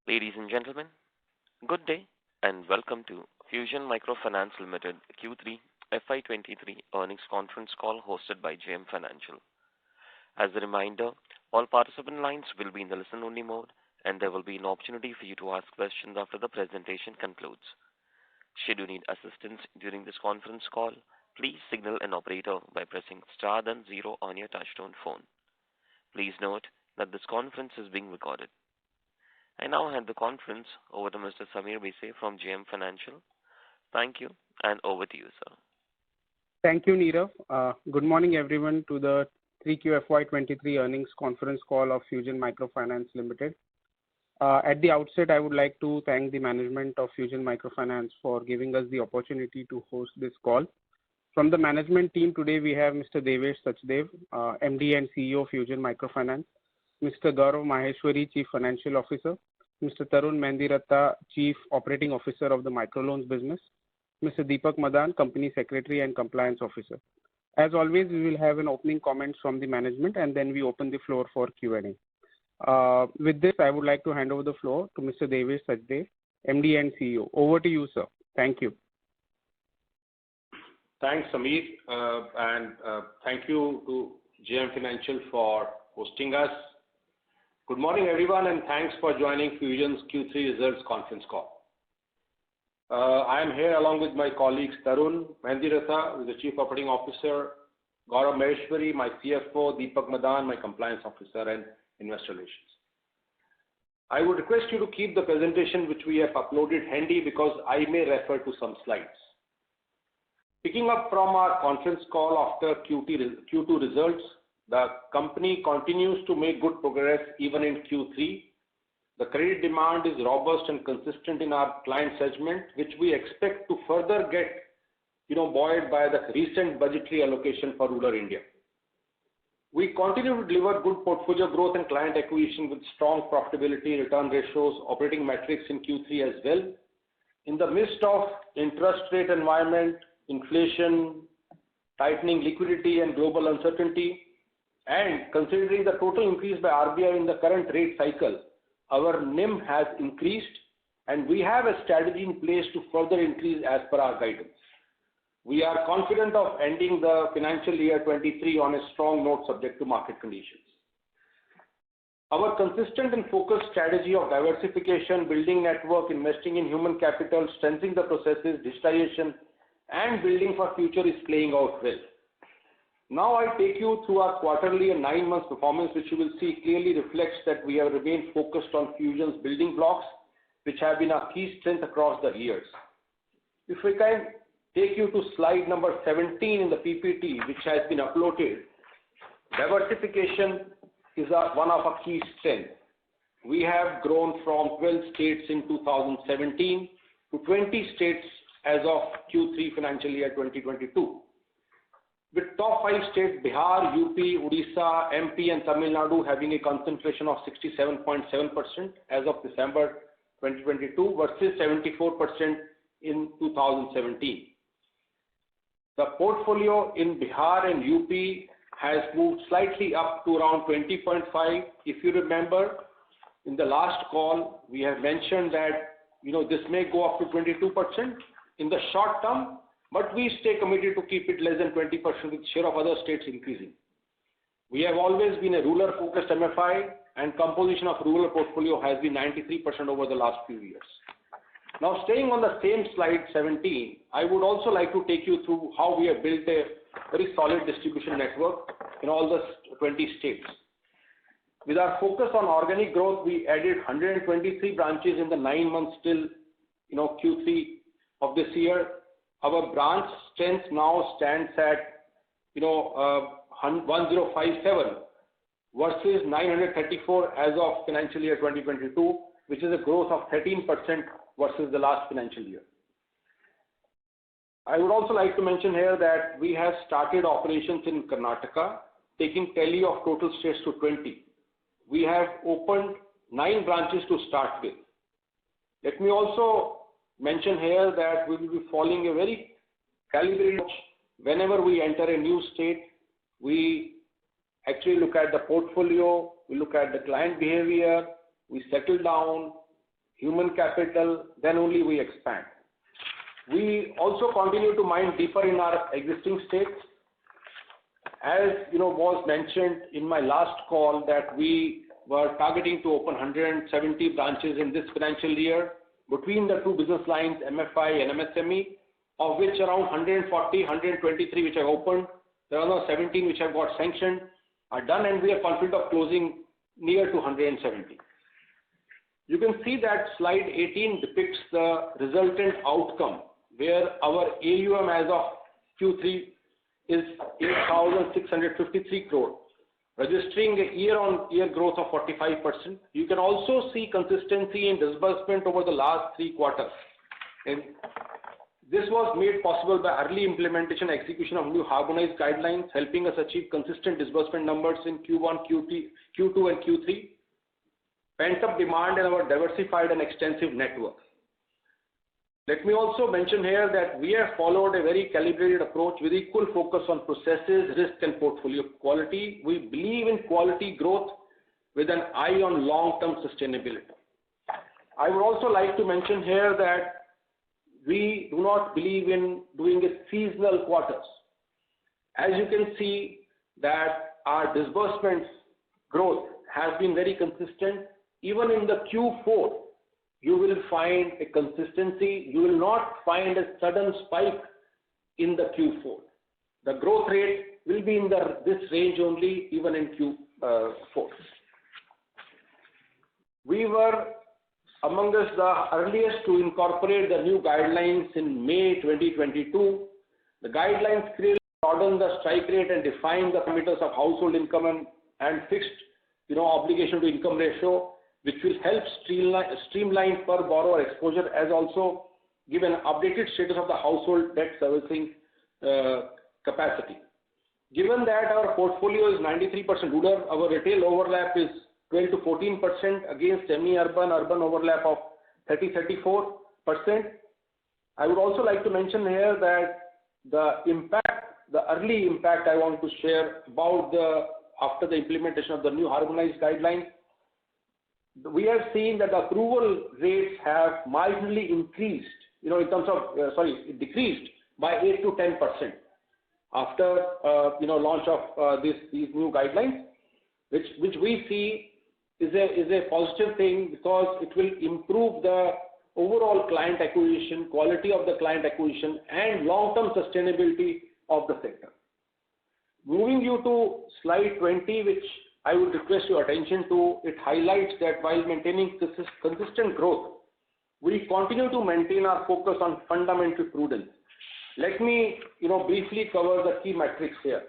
Ladies and gentlemen, good day and welcome to Fusion Microfinance Limited Q3 FY23 earnings conference call hosted by JM Financial. As a reminder, all participant lines will be in the listen-only mode, and there will be an opportunity for you to ask questions after the presentation concludes. Should you need assistance during this conference call, please signal an operator by pressing star then zero on your touchtone phone. Please note that this conference is being recorded. I now hand the conference over to Mr. Samir Bhise from JM Financial. Thank you, and over to you, sir. Thank you, Nirav. Good morning, everyone, to the 3Q FY23 earnings conference call of Fusion Microfinance Limited. At the outset, I would like to thank the management of Fusion Microfinance for giving us the opportunity to host this call. From the management team today, we have Mr. Devesh Sachdev, MD and CEO of Fusion Microfinance, Mr. Gaurav Maheshwari, Chief Financial Officer, Mr. Tarun Mendiratta, Chief Operating Officer of the Microloans Business, Mr. Deepak Madan, Company Secretary and Compliance Officer. As always, we will have an opening comments from the management and then we open the floor for Q&A. With this, I would like to hand over the floor to Mr. Devesh Sachdev, MD and CEO. Over to you, sir. Thank you. Thanks, Samir, and thank you to JM Financial for hosting us. Good morning, everyone, and thanks for joining Fusion's Q3 results conference call. I am here along with my colleagues Tarun Mendiratta, who is the Chief Operating Officer, Gaurav Maheshwari, my CFO, Deepak Madan, my Compliance Officer, and Investor Relations. I would request you to keep the presentation which we have uploaded handy because I may refer to some slides. Picking up from our conference call after Q2 results, the company continues to make good progress even in Q3. The credit demand is robust and consistent in our client segment, which we expect to further get buoyed by the recent budgetary allocation for rural India. We continue to deliver good portfolio growth and client acquisition with strong profitability, return ratios, operating metrics in Q3 as well. In the midst of interest rate environment, inflation, tightening liquidity and global uncertainty, and considering the total increase by RBI in the current rate cycle, our NIM has increased and we have a strategy in place to further increase as per our guidance. We are confident of ending the financial year 23 on a strong note subject to market conditions. Our consistent and focused strategy of diversification, building network, investing in human capital, strengthening the processes, digitization, and building for future is playing out well. Now I take you through our quarterly and 9 months performance, which you will see clearly reflects that we have remained focused on Fusion's building blocks, which have been our key strength across the years. If we can take you to slide number 17 in the PPT, which has been uploaded, diversification is one of our key strengths. We have grown from 12 states in 2017 to 20 states as of Q3 financial year 2022. With top 5 states, Bihar, UP, Odisha, MP and Tamil Nadu having a concentration of 67.7% as of December 2022 versus 74% in 2017. The portfolio in Bihar and UP has moved slightly up to around 20.5. If you remember, in the last call, we have mentioned that this may go up to 22% in the short term, but we stay committed to keep it less than 20% with share of other states increasing. We have always been a rural-focused MFI and composition of rural portfolio has been 93% over the last few years. Now staying on the same slide 17, I would also like to take you through how we have built a very solid distribution network in all the 20 states. With our focus on organic growth, we added 123 branches in the 9 months till Q3 of this year. Our branch strength now stands at 1057 versus 934 as of financial year 2022, which is a growth of 13% versus the last financial year. I would also like to mention here that we have started operations in Karnataka, taking tally of total states to 20. We have opened 9 branches to start with. Let me also mention here that we will be following a very calibrated approach. Whenever we enter a new state, we actually look at the portfolio, we look at the client behavior, we settle down, human capital, then only we expand. We also continue to mine deeper in our existing states. As was mentioned in my last call that we were targeting to open 170 branches in this financial year between the two business lines, MFI and MSME, of which around 140, 123 which have opened. There are now 17 which have got sanctioned, are done, and we are confident of closing near to 170. You can see that slide 18 depicts the resultant outcome where our AUM as of Q3 is 8,653 crore, registering a year-on-year growth of 45%. You can also see consistency in disbursement over the last 3 quarters. And this was made possible by early implementation and execution of new harmonized guidelines, helping us achieve consistent disbursement numbers in Q1, Q2 and Q3. Pent-up demand in our diversified and extensive network. Let me also mention here that we have followed a very calibrated approach with equal focus on processes, risk and portfolio quality. We believe in quality growth with an eye on long-term sustainability. I would also like to mention here that we do not believe in doing it seasonal quarters. As you can see that our disbursements growth has been very consistent. Even in the Q4, you will find a consistency. You will not find a sudden spike in the Q4. The growth rate will be in this range only even in Q4. We were amongst the earliest to incorporate the new guidelines in May 2022. The guidelines clearly broaden the strike rate and define the parameters of household income and fixed obligation to income ratio, which will help streamline per borrower exposure, as also give an updated status of the household debt servicing capacity. Given that our portfolio is 93% rural, our retail overlap is 12 to 14% against semi-urban, urban overlap of 30-34%. I would also like to mention here that the early impact I want to share about after the implementation of the new harmonized guidelines. We have seen that the approval rates have mildly increased, in terms of, decreased by 8 to 10% after, launch of these new guidelines, which we see is a positive thing because it will improve the overall client acquisition, quality of the client acquisition, and long-term sustainability of the sector. Moving you to slide 20, which I would request your attention to, it highlights that while maintaining consistent growth, we continue to maintain our focus on fundamental prudence. Let me, briefly cover the key metrics here.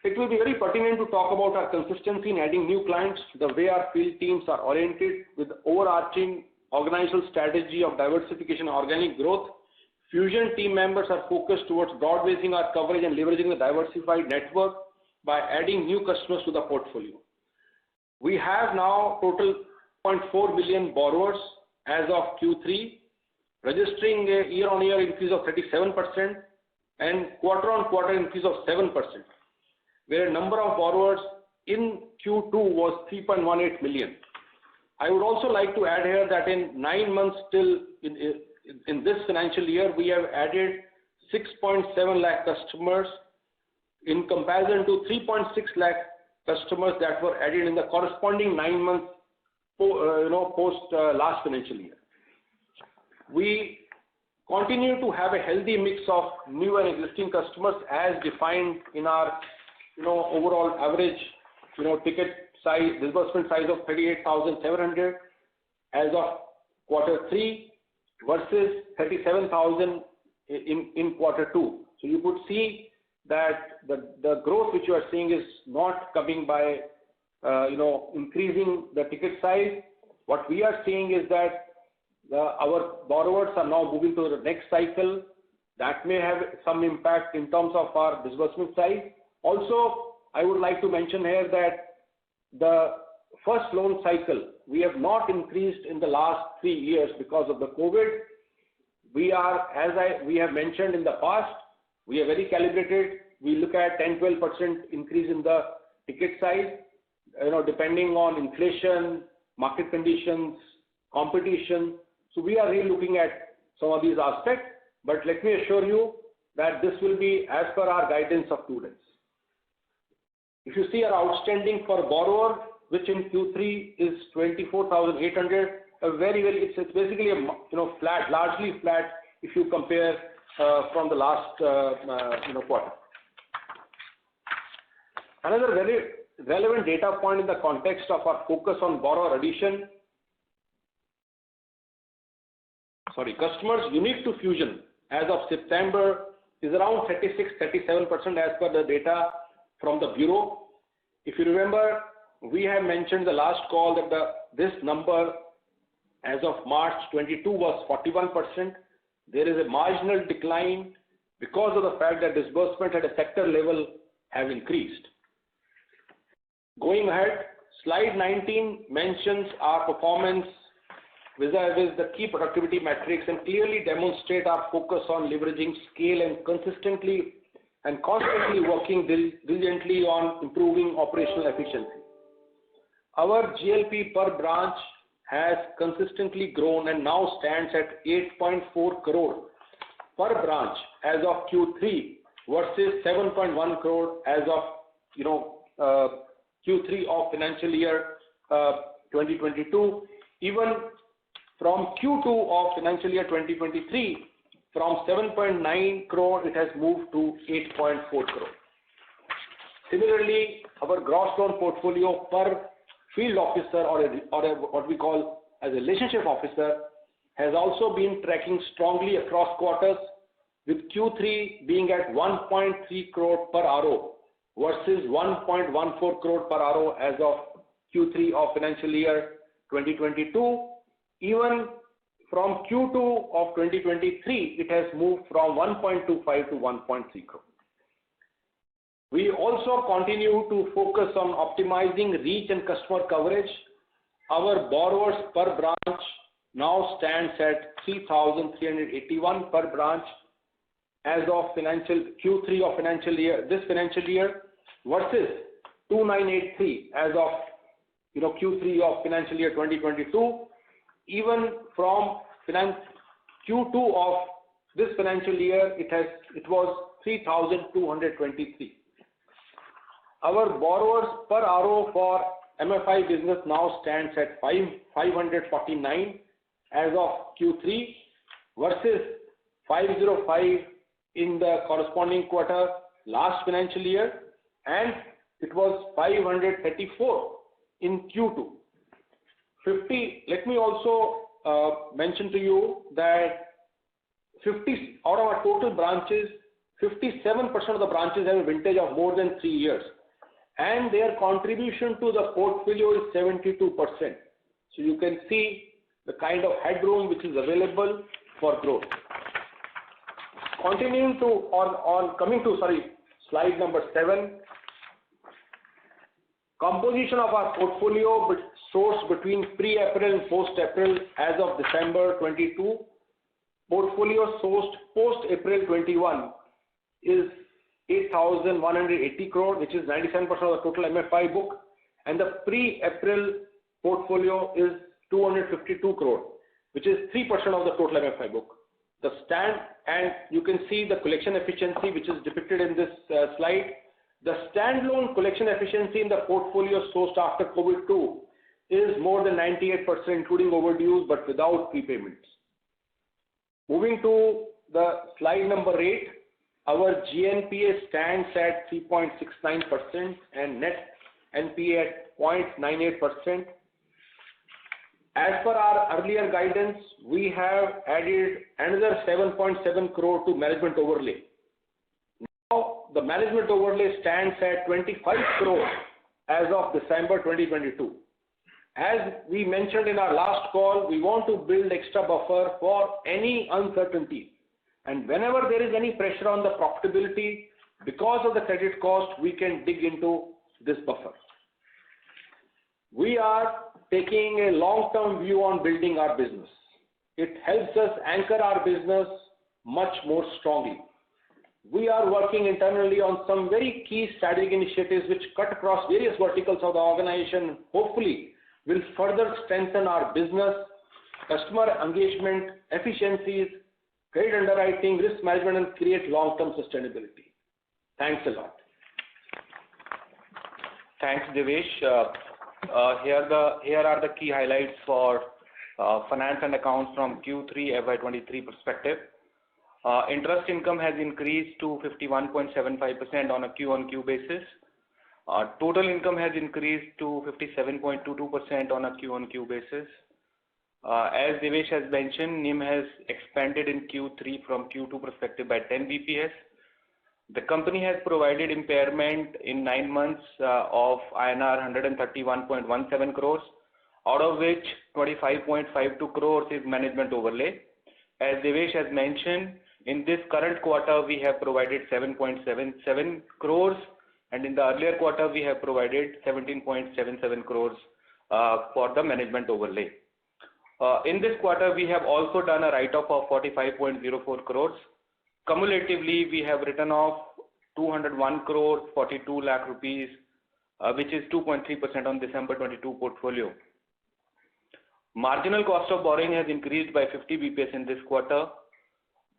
It will be very pertinent to talk about our consistency in adding new clients, the way our field teams are oriented with overarching organizational strategy of diversification and organic growth. Fusion team members are focused towards broad-basing our coverage and leveraging the diversified network by adding new customers to the portfolio. We have now total 0.4 million borrowers as of Q3, registering a year-on-year increase of 37% and quarter-on-quarter increase of 7%, where number of borrowers in Q2 was 3.18 million. I would also like to add here that in 9 months till in this financial year, we have added 6.7 lakh customers in comparison to 3.6 lakh customers that were added in the corresponding 9 months post last financial year. We continue to have a healthy mix of new and existing customers as defined in our overall average ticket size, disbursement size of 38,700 as of Q3 versus 37,000 in Q2. So you could see that the growth which you are seeing is not coming by increasing the ticket size. What we are seeing is that our borrowers are now moving to the next cycle. That may have some impact in terms of our disbursement size. Also, I would like to mention here that the first loan cycle, we have not increased in the last 3 years because of the COVID. We are, we have mentioned in the past, we are very calibrated. We look at 10-12% increase in the ticket size, depending on inflation, market conditions, competition. So we are really looking at some of these aspects, but let me assure you that this will be as per our guidance of prudence. If you see our outstanding for borrower, which in Q3 is 24,800, it's basically a flat, largely flat if you compare from the last quarter. Another very relevant data point in the context of our focus on borrower addition. Customers unique to Fusion as of September is around 36-37% as per the data from the Bureau. If you remember, we have mentioned the last call that this number as of March 22 was 41%. There is a marginal decline because of the fact that disbursement at a sector level have increased. Going ahead, slide 19 mentions our performance vis-a-vis the key productivity metrics and clearly demonstrate our focus on leveraging scale and consistently and constantly working diligently on improving operational efficiency. Our GLP per branch has consistently grown and now stands at 8.4 crore per branch as of Q3 versus 7.1 crore as of Q3 of financial year 2022. Even from Q2 of financial year 2023, from 7.9 crore, it has moved to 8.4 crore. Similarly, our gross loan portfolio per field officer or what we call as a relationship officer has also been tracking strongly across quarters, with Q3 being at 1.3 crore per RO versus 1.14 crore per RO as of Q3 of financial year 2022. Even from Q2 of 2023, it has moved from 1.25 to 1.3 crore. We also continue to focus on optimizing reach and customer coverage. Our borrowers per branch now stands at 3,381 per branch as of Q3 of this financial year versus 2,983 as of Q3 of financial year 2022. Even from Q2 of this financial year, it was 3,223. Our borrowers per RO for MFI business now stands at 549 as of Q3 versus 505 in the corresponding quarter last financial year, and it was 534 in Q2. Let me also mention to you that 50 out of our total branches, 57% of the branches have a vintage of more than 3 years, and their contribution to the portfolio is 72%. So you can see the kind of headroom which is available for growth. Coming to slide number 7. Composition of our portfolio sourced between pre-April and post-April as of December 22. Portfolio sourced post-April 21 is 8,180 crore, which is 97% of the total MFI book, and the pre-April portfolio is 252 crore, which is 3% of the total MFI book. And you can see the collection efficiency which is depicted in this slide. The standalone collection efficiency in the portfolio sourced after COVID-2 is more than 98%, including overdues, but without prepayments. Moving to the slide number 8, our GNPA stands at 3.69% and net NPA at 0.98%. As per our earlier guidance, we have added another 7.7 crore to management overlay. Now, the management overlay stands at 25 crore as of December 2022. As we mentioned in our last call, we want to build extra buffer for any uncertainty. And whenever there is any pressure on the profitability, because of the credit cost, we can dig into this buffer. We are taking a long-term view on building our business. It helps us anchor our business much more strongly. We are working internally on some very key strategic initiatives which cut across various verticals of the organization. Hopefully, will further strengthen our business, customer engagement, efficiencies, credit underwriting, risk management, and create long-term sustainability. Thanks a lot. Thanks, Devesh. Here are the key highlights for finance and accounts from Q3 FY23 perspective. Interest income has increased to 51.75% on a Q-on-Q basis. Total income has increased to 57.22% on a Q-on-Q basis. As Devesh has mentioned, NIM has expanded in Q3 from Q2 perspective by 10 BPS. The company has provided impairment in 9 months of INR 131.17 crores, out of which 25.52 crores is management overlay. As Devesh has mentioned, in this current quarter we have provided 7.77 crores, and in the earlier quarter we have provided 17.77 crores for the management overlay. In this quarter we have also done a write-off of 45.04 crores. Cumulatively, we have written off 201 crore 42 lakh rupees, which is 2.3% on December 22 portfolio. Marginal cost of borrowing has increased by 50 BPS in this quarter,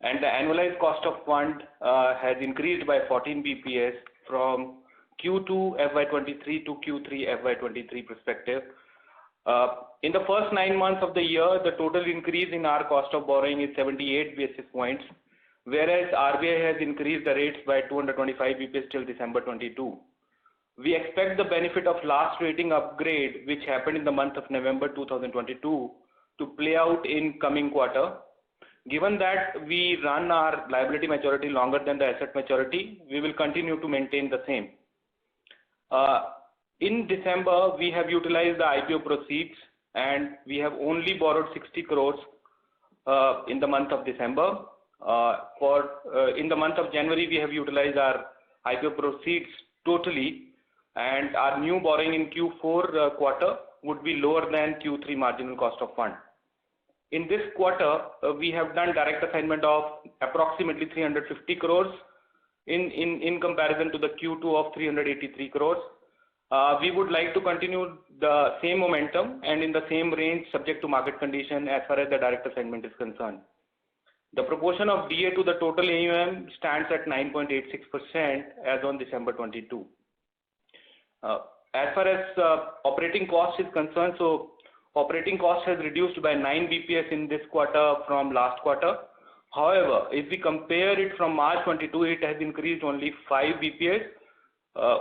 and the annualized cost of fund has increased by 14 BPS from Q2 FY23 to Q3 FY23 perspective. In the first 9 months of the year, the total increase in our cost of borrowing is 78 basis points, whereas RBI has increased the rates by 225 BPS till December 22. We expect the benefit of last rating upgrade, which happened in the month of November 2022, to play out in coming quarter. Given that we run our liability maturity longer than the asset maturity, we will continue to maintain the same. In December, we have utilized the IPO proceeds, and we have only borrowed 60 crores in the month of December. In the month of January, we have utilized our IPO proceeds totally, and our new borrowing in Q4 quarter would be lower than Q3 marginal cost of fund. In this quarter, we have done direct assignment of approximately 350 crores in comparison to the Q2 of 383 crores. We would like to continue the same momentum and in the same range subject to market condition as far as the direct assignment is concerned. The proportion of DA to the total AUM stands at 9.86% as on December 22. As far as operating cost is concerned, so operating cost has reduced by 9 BPS in this quarter from last quarter. However, if we compare it from March 22, it has increased only 5 BPS,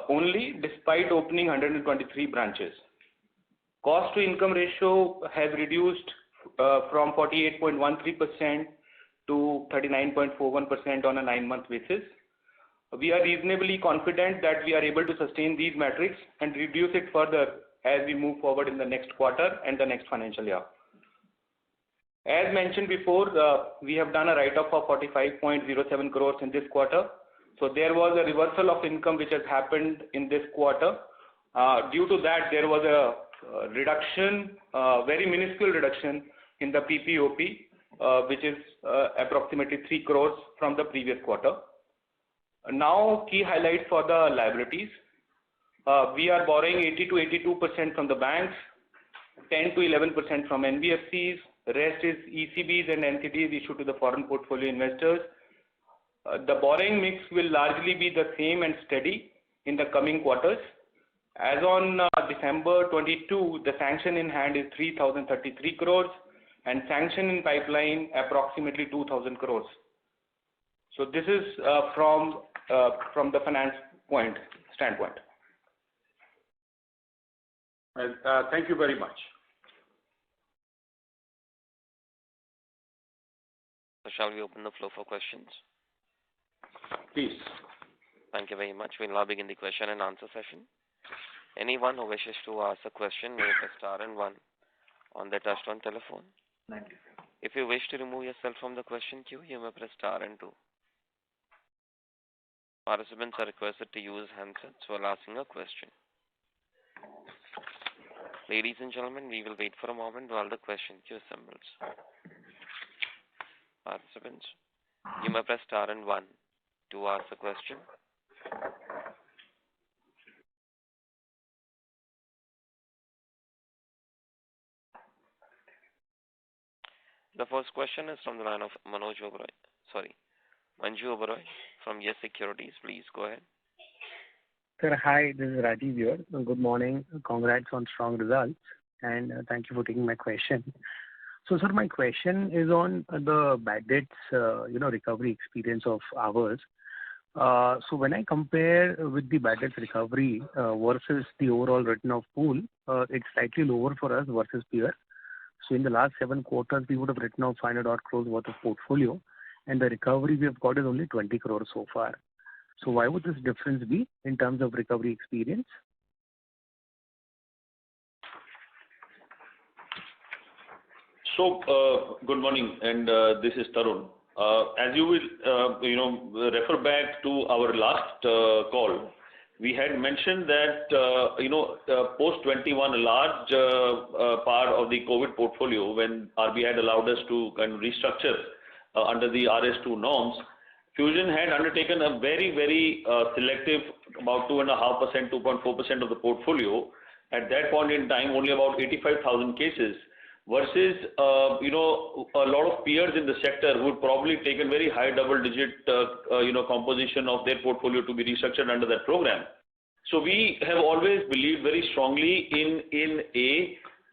only despite opening 123 branches. Cost to income ratio has reduced from 48.13% to 39.41% on a 9-month basis. We are reasonably confident that we are able to sustain these metrics and reduce it further as we move forward in the next quarter and the next financial year. As mentioned before, we have done a write-off of 45.07 crores in this quarter. So there was a reversal of income which has happened in this quarter. Due to that, there was a reduction, very minuscule reduction in the PPOP, which is approximately 3 crores from the previous quarter. Now, key highlights for the liabilities. We are borrowing 80 to 82% from the banks, 10 to 11% from NBFCs, rest is ECBs and NCDs issued to the foreign portfolio investors. The borrowing mix will largely be the same and steady in the coming quarters. As on December 22, the sanction in hand is 3,033 crores and sanction in pipeline approximately 2,000 crores. So this is from the finance standpoint. Thank you very much. So shall we open the floor for questions? Please. Thank you very much. We'll now begin the question and answer session. Anyone who wishes to ask a question may press star and 1 on their touchtone telephone. If you wish to remove yourself from the question queue, you may press star and 2. Participants are requested to use handsets while asking a question. Ladies and gentlemen, we will wait for a moment while the question queue assembles. Participants, you may press star and 1 to ask a question. The first question is from the line of Manju Oberoi from Yes Securities. Please go ahead. Sir, hi, this is Rajiv here. Good morning. Congrats on strong results, and thank you for taking my question. So, sir, my question is on the bad debts, recovery experience of ours. So when I compare with the bad debts recovery versus the overall written-off pool, it's slightly lower for us versus peers. So in the last 7 quarters, we would have written off 500 odd crores worth of portfolio, and the recovery we have got is only 20 crores so far. So why would this difference be in terms of recovery experience? So, good morning, and this is Tarun. As you will, refer back to our last call, we had mentioned that, post 21, a large part of the COVID portfolio, when RBI had allowed us to kind of restructure under the RS2 norms, Fusion had undertaken a very, very selective, about 2.5%, 2.4% of the portfolio. At that point in time, only about 85,000 cases, versus, a lot of peers in the sector who would probably taken very high double-digit, composition of their portfolio to be restructured under that program. So we have always believed very strongly in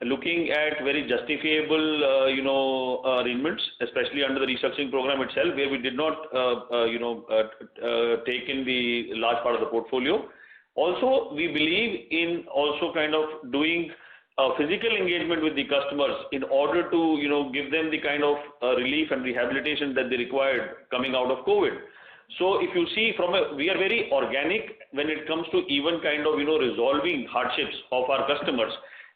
looking at very justifiable, arrangements, especially under the restructuring program itself, where we did not, take in the large part of the portfolio. Also, we believe in also kind of doing physical engagement with the customers in order to, give them the kind of relief and rehabilitation that they required coming out of COVID. So if you see we are very organic when it comes to even kind of, resolving hardships of our customers.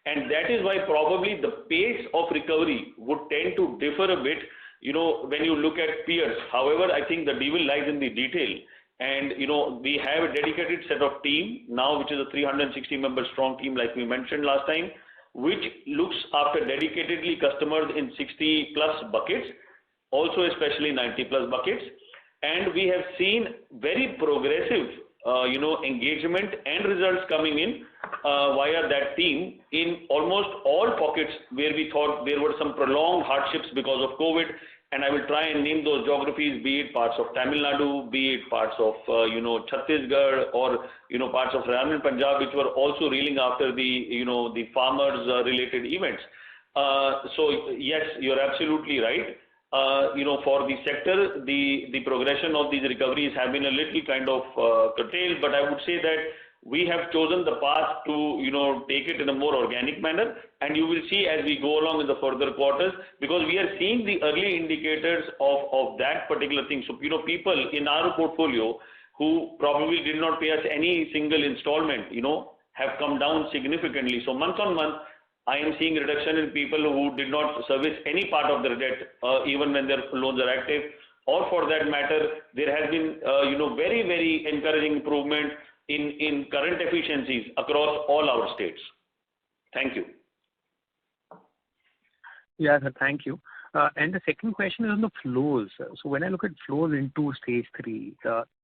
And that is why probably the pace of recovery would tend to differ a bit, when you look at peers. However, I think the devil lies in the detail. And, we have a dedicated set of team now, which is a 360 member strong team, like we mentioned last time, which looks after dedicatedly customers in 60 plus buckets, also especially 90 plus buckets. And we have seen very progressive, engagement and results coming in via that team in almost all pockets where we thought there were some prolonged hardships because of COVID. And I will try and name those geographies, be it parts of Tamil Nadu, be it parts of, Chhattisgarh, or, parts of Haryana and Punjab, which were also reeling after the, the farmers related events. So yes, you're absolutely right. For the sector, the progression of these recoveries have been a little kind of curtailed, but I would say that we have chosen the path to, take it in a more organic manner, and you will see as we go along in the further quarters, because we are seeing the early indicators of that particular thing. So, people in our portfolio who probably did not pay us any single installment, have come down significantly. So month on month, I am seeing reduction in people who did not service any part of their debt, even when their loans are active, or for that matter, there has been, very, very encouraging improvement in current efficiencies across all our states. Thank you. Yeah, sir, thank you. And the second question is on the flows. So when I look at flows into stage 3,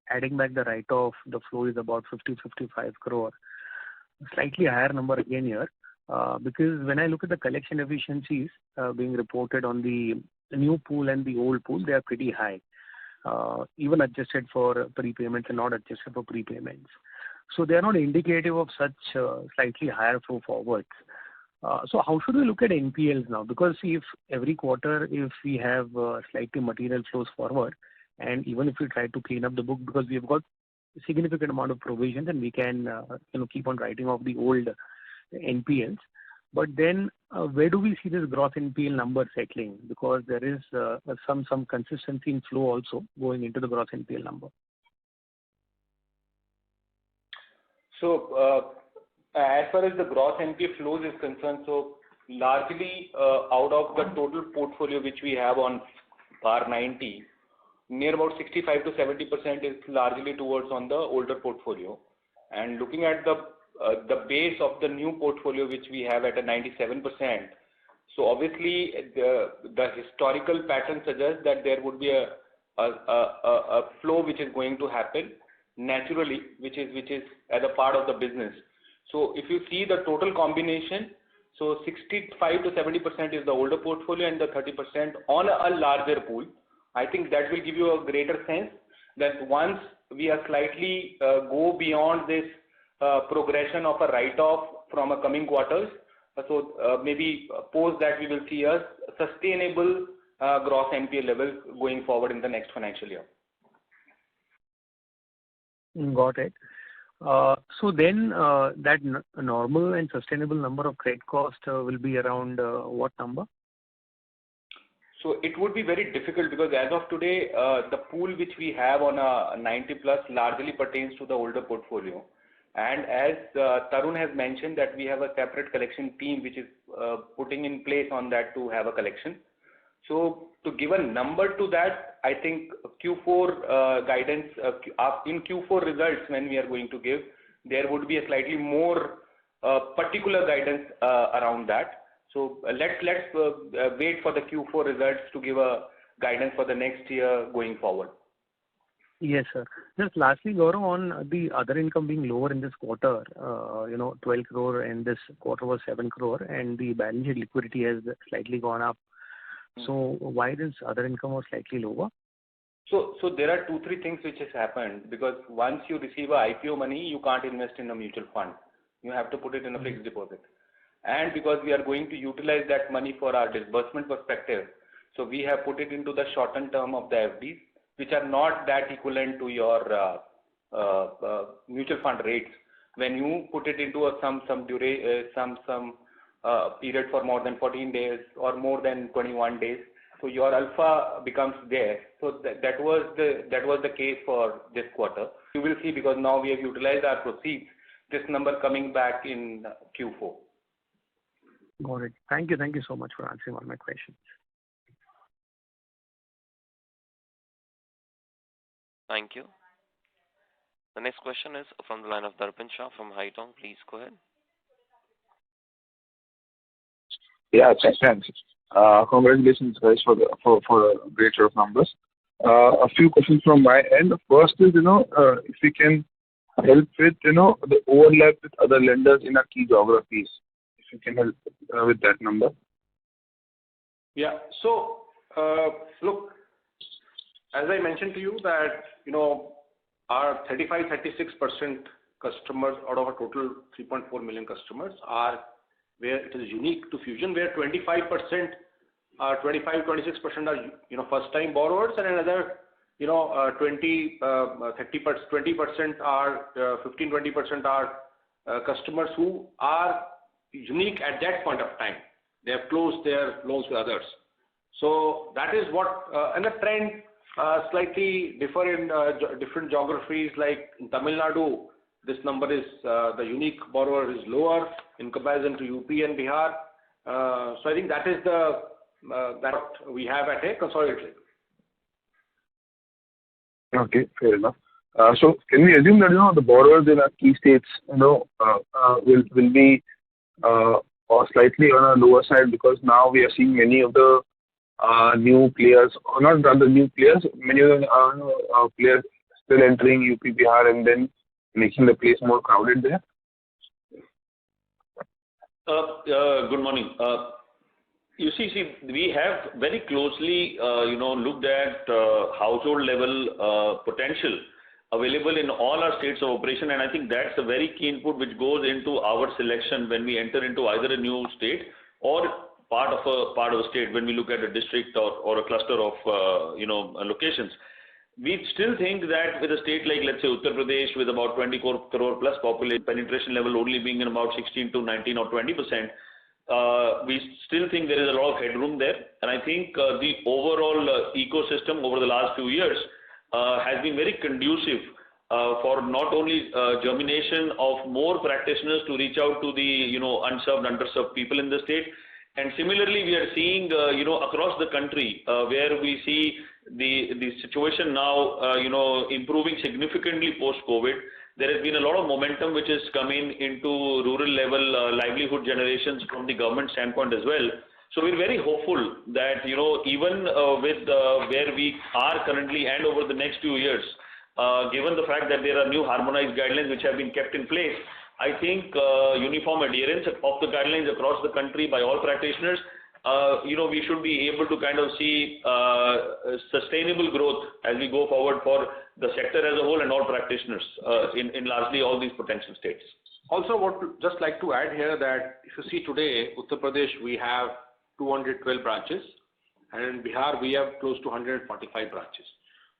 adding back the write-off, the flow is about 50-55 crore, slightly higher number again here. Because when I look at the collection efficiencies being reported on the new pool and the old pool, they are pretty high, even adjusted for prepayments and not adjusted for prepayments. So they are not indicative of such slightly higher flow forwards. So how should we look at NPLs now? Because if every quarter, if we have slightly material flows forward, and even if we try to clean up the book, because we have got a significant amount of provisions and we can keep on writing off the old NPLs. But then where do we see this gross NPL number settling? Because there is some consistency in flow also going into the gross NPL number. So as far as the gross NPA flows is concerned, so largely out of the total portfolio which we have on PAR 90, near about 65 to 70% is largely towards on the older portfolio. And looking at the base of the new portfolio which we have at a 97%, so obviously the historical pattern suggests that there would be a flow which is going to happen naturally, which is as a part of the business. So if you see the total combination, So 65 to 70% is the older portfolio and the 30% on a larger pool. I think that will give you a greater sense that once we are slightly go beyond this progression of a write-off from a coming quarters, so maybe post that we will see a sustainable gross NPA level going forward in the next financial year. Got it. So then that normal and sustainable number of credit cost will be around what number? So it would be very difficult because as of today, the pool which we have on a 90 plus largely pertains to the older portfolio. And as Tarun has mentioned that we have a separate collection team which is putting in place on that to have a collection. So to give a number to that, I think Q4 guidance, in Q4 results when we are going to give, there would be a slightly more particular guidance around that. So let's wait for the Q4 results to give a guidance for the next year going forward. Yes, sir. Just lastly, Gaurav, on the other income being lower in this quarter, 12 crore and this quarter was 7 crore and the balance sheet liquidity has slightly gone up. So why this other income was slightly lower? So there are 2-3 things which has happened because once you receive a IPO money, you can't invest in a mutual fund. You have to put it in a fixed deposit. And because we are going to utilize that money for our disbursement perspective, so we have put it into the shortened term of the FDs, which are not that equivalent to your mutual fund rates. When you put it into some period for more than 14 days or more than 21 days, so your alpha becomes there. So that was the case for this quarter. You will see because now we have utilized our proceeds, this number coming back in Q4. Got it. Thank you so much for answering all my questions. Thank you. The next question is from the line of Darpin Shah from Haitong. Please go ahead. Yeah, thanks. Congratulations, guys, for a great set of numbers. A few questions from my end. The first is, if we can help with, the overlap with other lenders in our key geographies. If you can help with that number. Yeah. So, look, as I mentioned to you that, our 35-36% customers out of our total 3.4 million customers are where it is unique to Fusion, where 25% are 25-26% are first time borrowers and another 20% are 15-20% are customers who are unique at that point of time. They have closed their loans with others. So that is what and the trend slightly differ in different geographies. Like in Tamil Nadu, this number is the unique borrower is lower in comparison to UP and Bihar. So I think that is that we have at a consolidated level. Okay, fair enough. So can we assume that the borrowers in our key states will be or slightly on a lower side because now we are seeing many of the new players, or not rather new players, many of the players still entering UP, Bihar and then making the place more crowded there? Good morning. You see, we have very closely, looked at household level potential available in all our states of operation, and I think that's a very key input which goes into our selection when we enter into either a new state or part of a state when we look at a district or a cluster of locations. We still think that with a state like, let's say, Uttar Pradesh with about 20 crore plus population, penetration level only being in about 16 to 19 or 20%, we still think there is a lot of headroom there. And I think the overall ecosystem over the last few years has been very conducive for not only germination of more practitioners to reach out to the unserved, underserved people in the state. And similarly, we are seeing across the country where we see the situation now improving significantly post-COVID. There has been a lot of momentum which is coming into rural level livelihood generations from the government standpoint as well. So we're very hopeful that even with where we are currently and over the next 2 years, given the fact that there are new harmonized guidelines which have been kept in place, I think uniform adherence of the guidelines across the country by all practitioners, we should be able to kind of see sustainable growth as we go forward for the sector as a whole and all practitioners in largely all these potential states. Also, would just like to add here that if you see today, Uttar Pradesh, we have 212 branches, and in Bihar, we have close to 145 branches.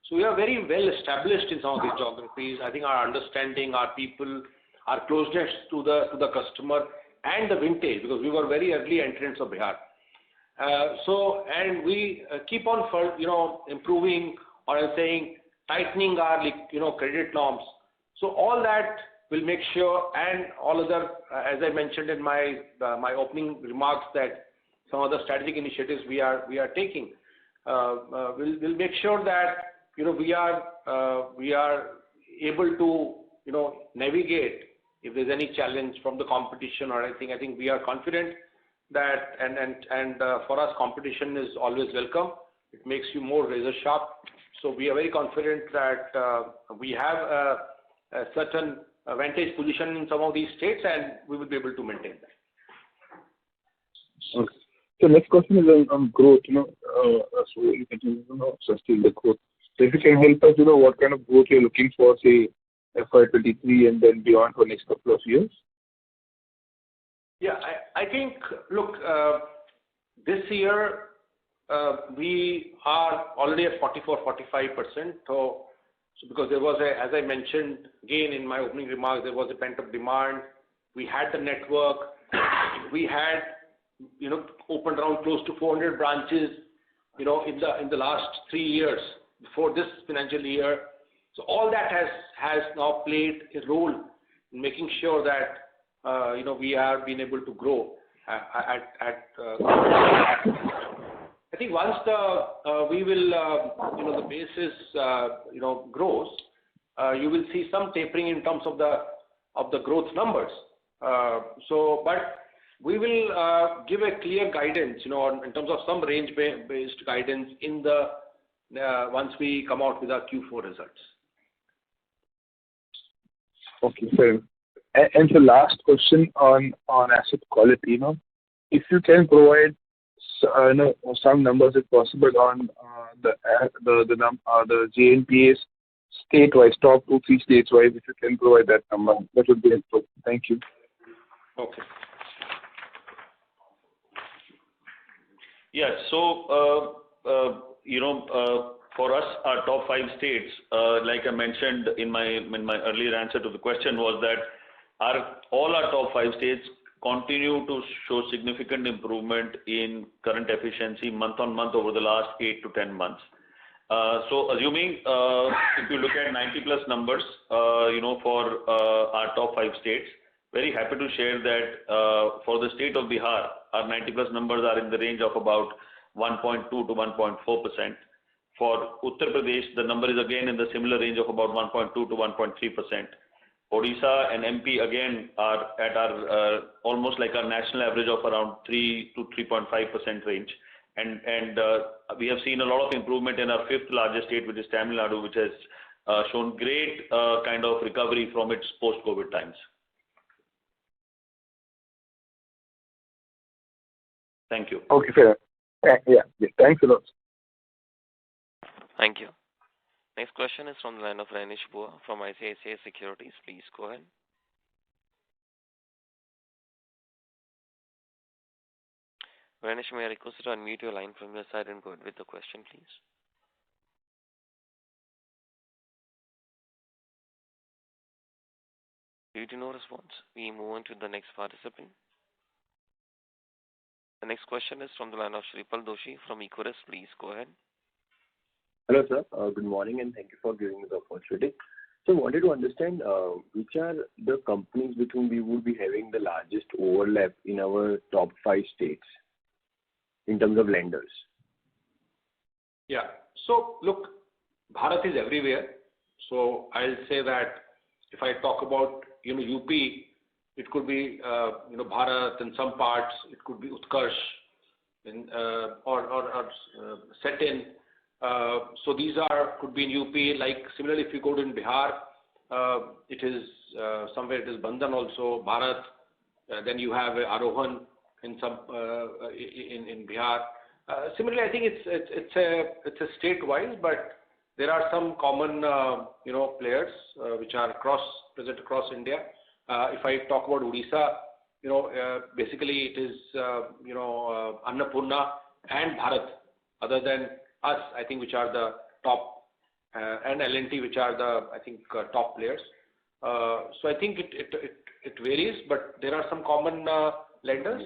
So we are very well established in some of these geographies. I think our understanding, our people, our closeness to the customer and the vintage, because we were very early entrants of Bihar. And we keep on, improving, or I'm saying, tightening our, credit norms. So all that will make sure, and all other, as I mentioned in my opening remarks, that some of the strategic initiatives we are taking will make sure that we are able to navigate if there's any challenge from the competition or anything. I think we are confident that, and for us, competition is always welcome. It makes you more razor sharp. So we are very confident that we have a certain advantage position in some of these states, and we will be able to maintain that. Okay. So next question is on growth. So you can sustain the growth. So if you can help us, what kind of growth you're looking for, say, FY23 and then beyond for next couple of years. Yeah, I think, look, this year we are already at 44-45%. So because there was as I mentioned again in my opening remarks, there was a pent-up demand. We had the network. We had, opened around close to 400 branches, in the last 3 years before this financial year. So all that has now played a role in making sure that we are being able to grow at I think once we will the basis grows, you will see some tapering in terms of the growth numbers. But we will give a clear guidance, in terms of some range-based guidance in the once we come out with our Q4 results. Okay, fair. And the last question on asset quality, if you can provide some numbers if possible on the JNPAs state-wise, top 2-3 states-wise, if you can provide that number, that would be helpful. Thank you. Okay. Yeah. So, for us, our top 5 states, like I mentioned in my earlier answer to the question, was that all our top 5 states continue to show significant improvement in current efficiency month on month over the last 8 to 10 months. So, assuming if you look at 90+ numbers, for our top 5 states, very happy to share that for the state of Bihar, our 90+ numbers are in the range of about 1.2 to 1.4%. For Uttar Pradesh, the number is again in the similar range of about 1.2 to 1.3%. Odisha and MP again are at our almost like our national average of around 3 to 3.5% range. And we have seen a lot of improvement in our 5th largest state, which is Tamil Nadu, which has shown great kind of recovery from its post-COVID times. Thank you. Okay, fair. Yeah, thanks a lot. Thank you. Next question is from the line of Renish Bua from ICICI Securities. Please go ahead. Renish, may I request you to unmute your line from your side and go ahead with the question, please? Due to no response, we move on to the next participant. The next question is from the line of Shripal Doshi from Equirus. Please go ahead. Hello, sir. Good morning, and thank you for giving me the opportunity. So I wanted to understand which are the companies with whom we would be having the largest overlap in our top 5 states in terms of lenders. Yeah. So look, Bharat is everywhere. So I'll say that if I talk about UP, it could be Bharat in some parts. It could be Utkarsh or Setin. So these could be in UP. Like similarly, if you go to Bihar, it is somewhere it is Bandhan also, Bharat. Then you have Arohan in some in Bihar. Similarly, I think it's a state-wise, but there are some common players which are present across India. If I talk about Odisha, basically it is Annapurna and Bharat, other than us, I think, which are the top, and L&T, which are the, I think, top players. So I think it varies, but there are some common lenders,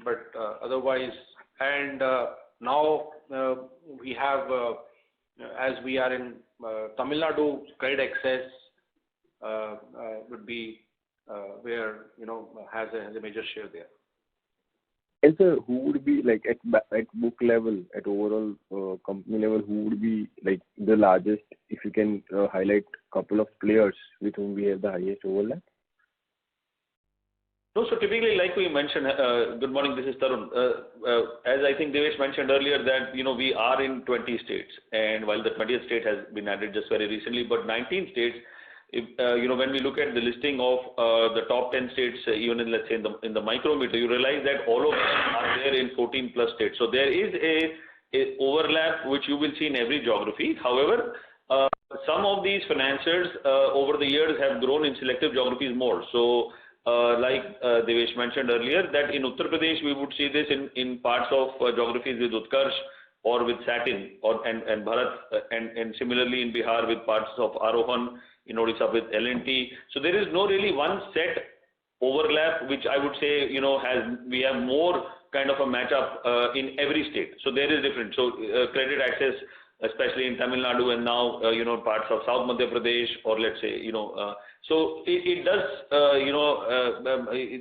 but otherwise, and now we have, as we are in Tamil Nadu, credit access would be where has a major share there. And sir, who would be like at book level, at overall company level, who would be like the largest? If you can highlight a couple of players with whom we have the highest overlap. No, so typically, like we mentioned, good morning, this is Tarun. As I think Devesh mentioned earlier that, we are in 20 states, and while the 20th state has been added just very recently, but 19 states, when we look at the listing of the top 10 states, even in, let's say, in the micrometer, you realize that all of them are there in 14 plus states. So there is a overlap which you will see in every geography. However, some of these financiers over the years have grown in selective geographies more. So like Devesh mentioned earlier, that in Uttar Pradesh we would see this in parts of geographies with Utkarsh or with Satin and Bharat, and similarly in Bihar with parts of Arohan, in Odisha with L&T. So there is no really one set overlap, which I would say, we have more kind of a matchup in every state. So there is different. So credit access, especially in Tamil Nadu and now, parts of South Madhya Pradesh, or let's say, so it does,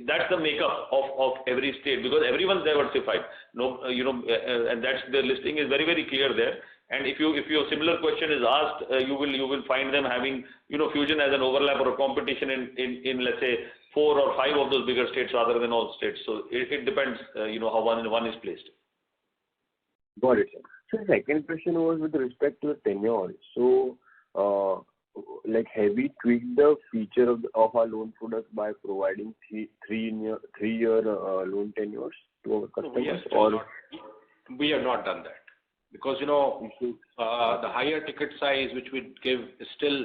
that's the makeup of every state, because everyone's diversified. No, and that's, the listing is very, very clear there. And if your similar question is asked, you will find them having, Fusion as an overlap or a competition in let's say 4 or 5 of those bigger states rather than all states. So it depends, how one is placed. Got it, sir. So the second question was with respect to the tenure. So, have we tweaked the feature of our loan product by providing three-year loan tenures to our customers? We have not done that. Because, the higher ticket size which we give is still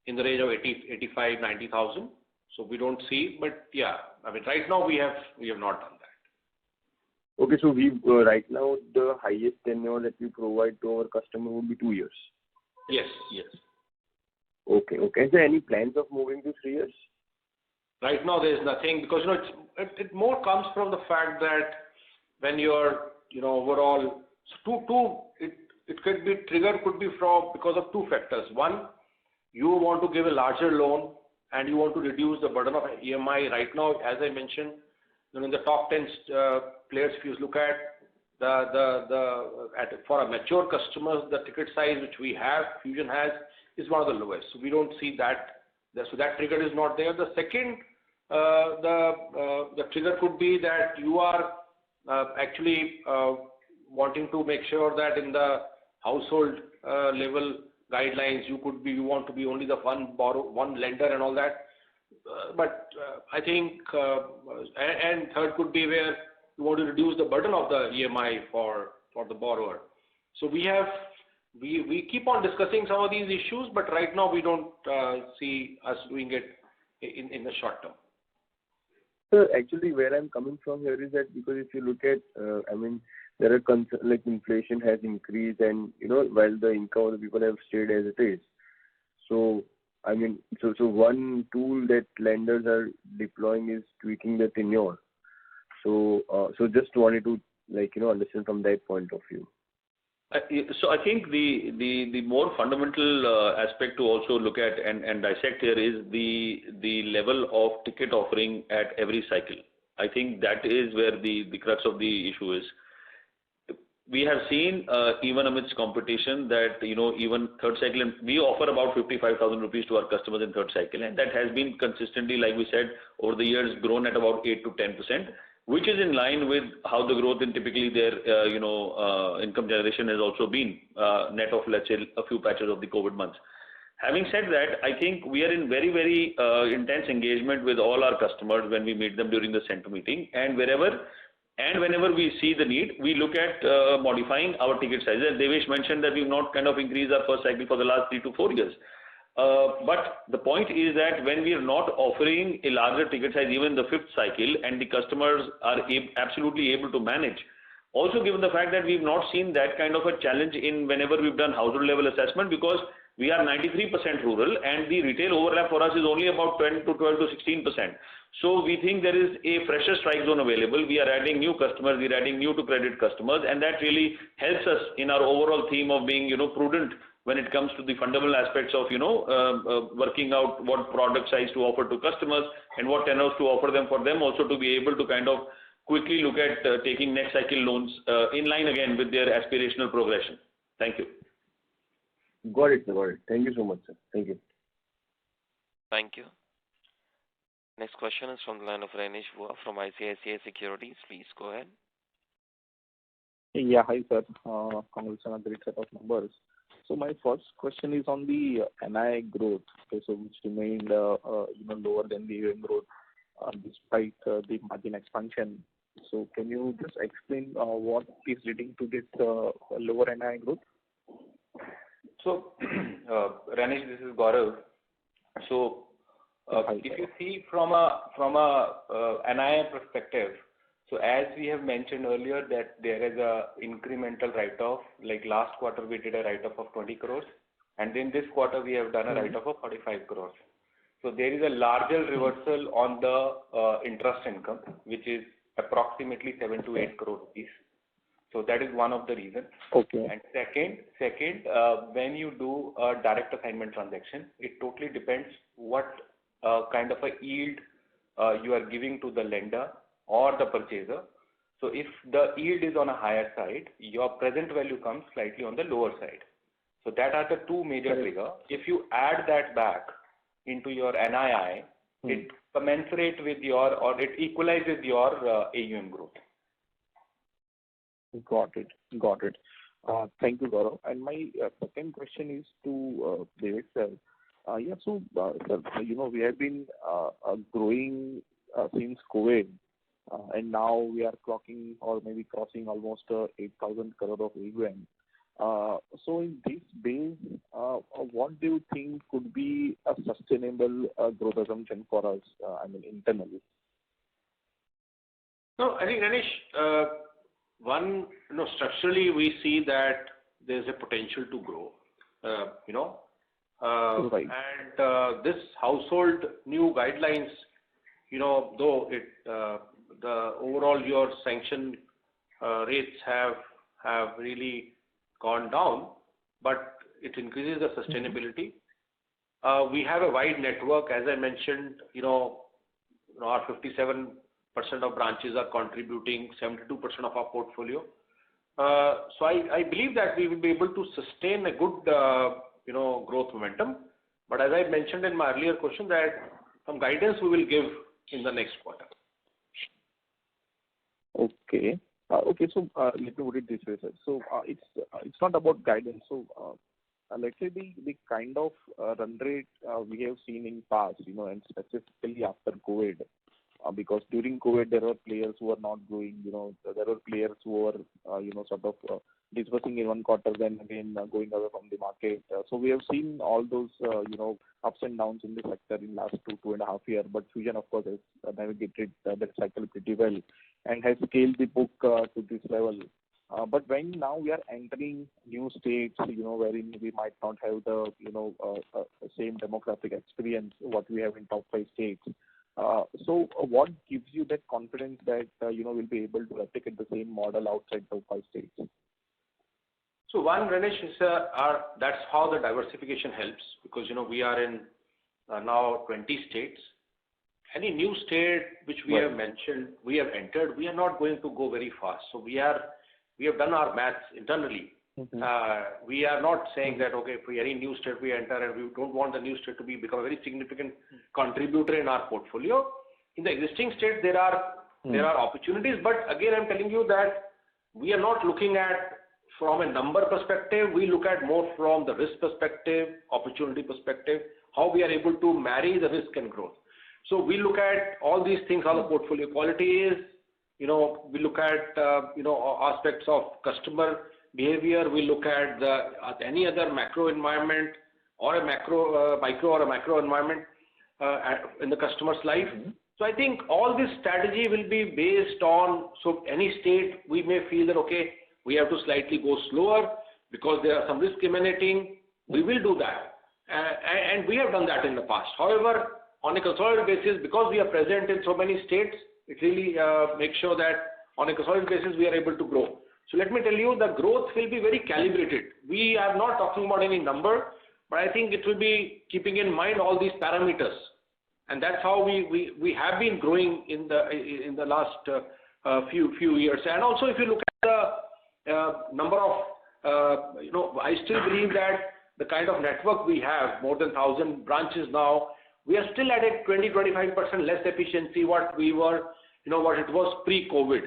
in the range of 85, 90,000. So we don't see, but yeah, I mean, right now we have not done that. Okay, so we right now the highest tenure that we provide to our customer would be 2 years. Yes. Okay. Is there any plans of moving to 3 years? Right now there is nothing, because it more comes from the fact that when you're overall. So it could be because of 2 factors. One, you want to give a larger loan and you want to reduce the burden of EMI. Right now, as I mentioned, in the top 10 players, if you look at for a mature customers, the ticket size which we have, Fusion has, is one of the lowest. So we don't see that. So that trigger is not there. The second, the trigger could be that you are actually wanting to make sure that in the household level guidelines, you want to be only the one lender and all that. But I think, and third could be where you want to reduce the burden of the EMI for the borrower. So we keep on discussing some of these issues, but right now we don't see us doing it in the short term. So actually, where I'm coming from here is that because if you look at, there are concerns like inflation has increased, and while the income of the people have stayed as it is. So so one tool that lenders are deploying is tweaking the tenure. So just wanted to understand from that point of view. So I think the more fundamental aspect to also look at and dissect here is the level of ticket offering at every cycle. I think that is where the crux of the issue is. We have seen even amidst competition that even third cycle, and we offer about 55,000 rupees to our customers in third cycle, and that has been consistently, like we said, over the years grown at about 8 to 10%, which is in line with how the growth in typically their income generation has also been net of, let's say, a few patches of the COVID months. Having said that, I think we are in very, very intense engagement with all our customers when we meet them during the center meeting, and whenever we see the need, we look at modifying our ticket sizes. And Devesh mentioned that we've not kind of increased our first cycle for the last 3 to 4 years. But the point is that when we are not offering a larger ticket size, even the fifth cycle, and the customers are absolutely able to manage, also given the fact that we've not seen that kind of a challenge in whenever we've done household level assessment, because we are 93% rural and the retail overlap for us is only about 12 to 16%. So we think there is a fresher strike zone available. We are adding new customers, we are adding new to credit customers, and that really helps us in our overall theme of being, prudent when it comes to the fundamental aspects of, working out what product size to offer to customers and what tenors to offer them, for them also to be able to kind of quickly look at taking next cycle loans in line again with their aspirational progression. Thank you. Got it, sir. Got it. Thank you so much, sir. Thank you. Thank you. Next question is from the line of Renish Bua from ICICI Securities. Please go ahead. Yeah, hi, sir. Congrats on a great set of numbers. So my first question is on the NII growth, okay, so which remained lower than the AUM growth despite the margin expansion. So can you just explain what is leading to this lower NII growth? So, Ranish, this is Gaurav. So, if you see from a NII perspective, so as we have mentioned earlier that there is a incremental write-off. Like last quarter we did a write-off of 20 crores, and then this quarter we have done a write-off of 45 crores. So there is a larger reversal on the interest income, which is approximately 7 to 8 crore rupees. So that is one of the reasons. Okay. And second, when you do a direct assignment transaction, it totally depends what kind of a yield you are giving to the lender or the purchaser. So if the yield is on a higher side, your present value comes slightly on the lower side. So that are the two major triggers. If you add that back into your NII, it commensurate with your, or it equalizes your AUM growth. Got it. Thank you, Gaurav. And my second question is to David, sir. So, sir, we have been growing since COVID, and now we are clocking or maybe crossing almost 8,000 crore of AUM. So in this base, what do you think could be a sustainable growth assumption for us, internally? No, I think, Renish, structurally we see that there's a potential to grow, Right. And this household new guidelines, though the overall your sanction rates have really gone down, but it increases the sustainability. We have a wide network, as I mentioned, our 57% of branches are contributing 72% of our portfolio. So I believe that we will be able to sustain a good, growth momentum. But as I mentioned in my earlier question, that some guidance we will give in the next quarter. Okay. So let me put it this way, sir. So it's not about guidance. So let's say the kind of run rate we have seen in past, and specifically after COVID, because during COVID there were players who were not growing. There were players who were sort of disbursing in one quarter, then again going away from the market. So we have seen all those ups and downs in the sector in last 2.5 years. But Fusion, of course, has navigated that cycle pretty well and has scaled the book to this level. But when now we are entering new states, wherein we might not have the same demographic experience what we have in top 5 states. So what gives you that confidence that we'll be able to replicate the same model outside top 5 states? So one, Renish, is that's how the diversification helps, because we are in now 20 states. Any new state which we have mentioned, we have entered, we are not going to go very fast. So we have done our maths internally. We are not saying that, okay, if any new state we enter and we don't want the new state to become a very significant contributor in our portfolio. In the existing state, there are opportunities, but again, I'm telling you that we are not looking at from a number perspective. We look at more from the risk perspective, opportunity perspective, how we are able to marry the risk and growth. So we look at all these things, how the portfolio quality is. We look at aspects of customer behavior. We look at any other macro environment or a micro or a macro environment in the customer's life. So I think all this strategy will be based on, so any state we may feel that, okay, we have to slightly go slower because there are some risk emanating. We will do that. And we have done that in the past. However, on a consolidated basis, because we are present in so many states, it really makes sure that on a consolidated basis, we are able to grow. So let me tell you, the growth will be very calibrated. We are not talking about any number, but I think it will be keeping in mind all these parameters. And that's how we have been growing in the last few years. And also, if you look at the number of, I still believe that the kind of network we have, more than 1,000 branches now, we are still at a 20-25% less efficiency what we were, what it was pre-COVID.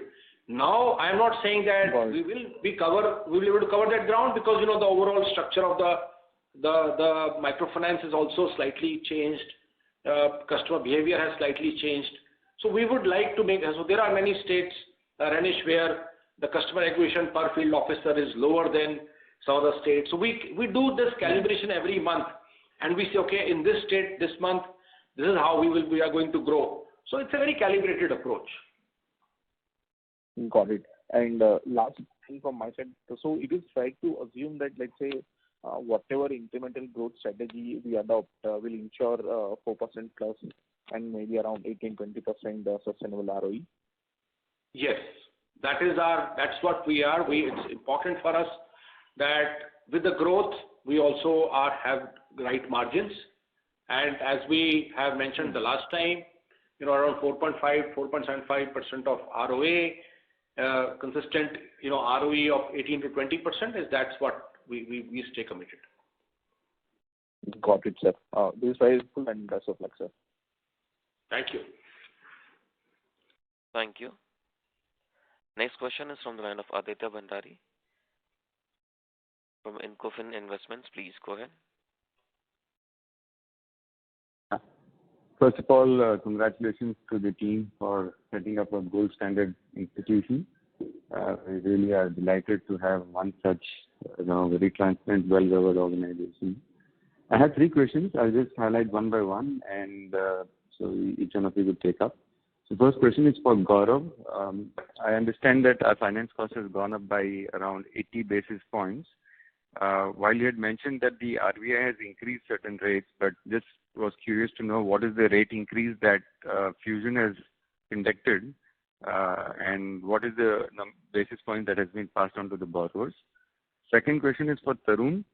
Now, I am not saying that we will be able to cover that ground because the overall structure of the microfinance is also slightly changed. Customer behavior has slightly changed. So we would like to make, so there are many states, Renish, where the customer acquisition per field officer is lower than some other states. So we do this calibration every month, and we say, okay, in this state, this month, this is how we are going to grow. So it's a very calibrated approach. Got it. And last thing from my side, so it is right to assume that, let's say, whatever incremental growth strategy we adopt will ensure 4% plus and maybe around 18-20% sustainable ROE? Yes, that's what we are. It's important for us that with the growth, we also have right margins. And as we have mentioned the last time, around 4.75% of ROA, consistent, ROE of 18-20% that's what we stay committed. Got it, sir. This is very helpful and best of luck, sir. Thank you. Thank you. Next question is from the line of Aditya Bhandari from Incofin Investments. Please go ahead. First of all, congratulations to the team for setting up a gold standard institution. We really are delighted to have one such, very transparent, well-governed organization. I have 3 questions. I'll just highlight one by one, and so each one of you will take up. So first question is for Gaurav. I understand that our finance cost has gone up by around 80 basis points. While you had mentioned that the RBI has increased certain rates, but just was curious to know what is the rate increase that Fusion has conducted, and what is the basis point that has been passed on to the borrowers. Second question is for Tarun.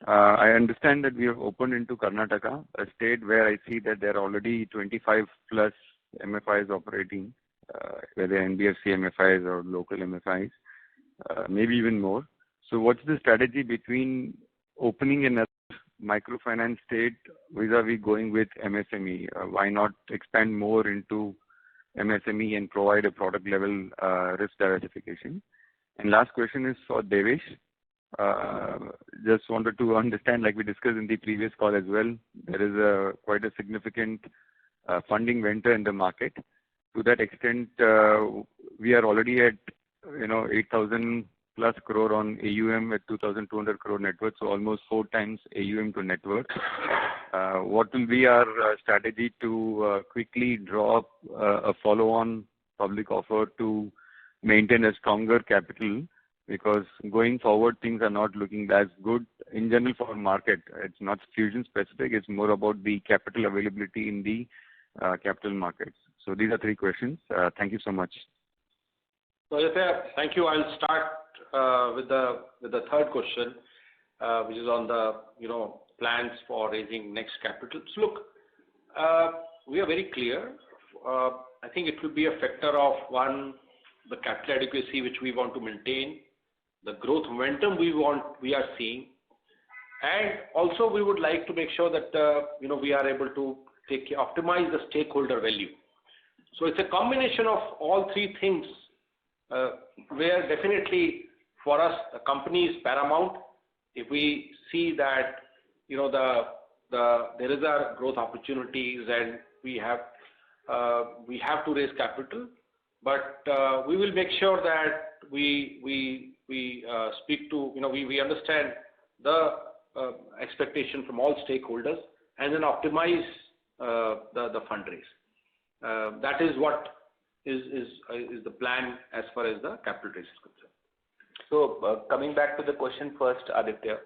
I understand that we have opened into Karnataka, a state where I see that there are already 25 plus MFIs operating, whether NBFC MFIs or local MFIs, maybe even more. So what's the strategy between opening another microfinance state vis-a-vis going with MSME? Why not expand more into MSME and provide a product level risk diversification? And last question is for Devesh. Just wanted to understand, like we discussed in the previous call as well, there is quite a significant funding venture in the market. To that extent, we are already at 8,000 plus crore on AUM at 2,200 crore net worth, so almost 4 times AUM to net worth. What will be our strategy to quickly draw up a follow-on public offer to maintain a stronger capital? Because going forward, things are not looking as good in general for our market. It's not Fusion specific, it's more about the capital availability in the capital markets. So these are 3 questions. Thank you so much. So, thank you. I'll start with the third question, which is on the plans for raising next capital. So look, we are very clear. I think it will be a factor of one, the capital adequacy which we want to maintain, the growth momentum we are seeing, and also we would like to make sure that we are able to optimize the stakeholder value. So it's a combination of all 3 things, where definitely for us, the company is paramount. If we see that, there is a growth opportunities and we have to raise capital, but we will make sure that we speak to, we understand the expectation from all stakeholders and then optimize the fundraise. That is what is the plan as far as the capital raise is concerned. So coming back to the question first, Aditya.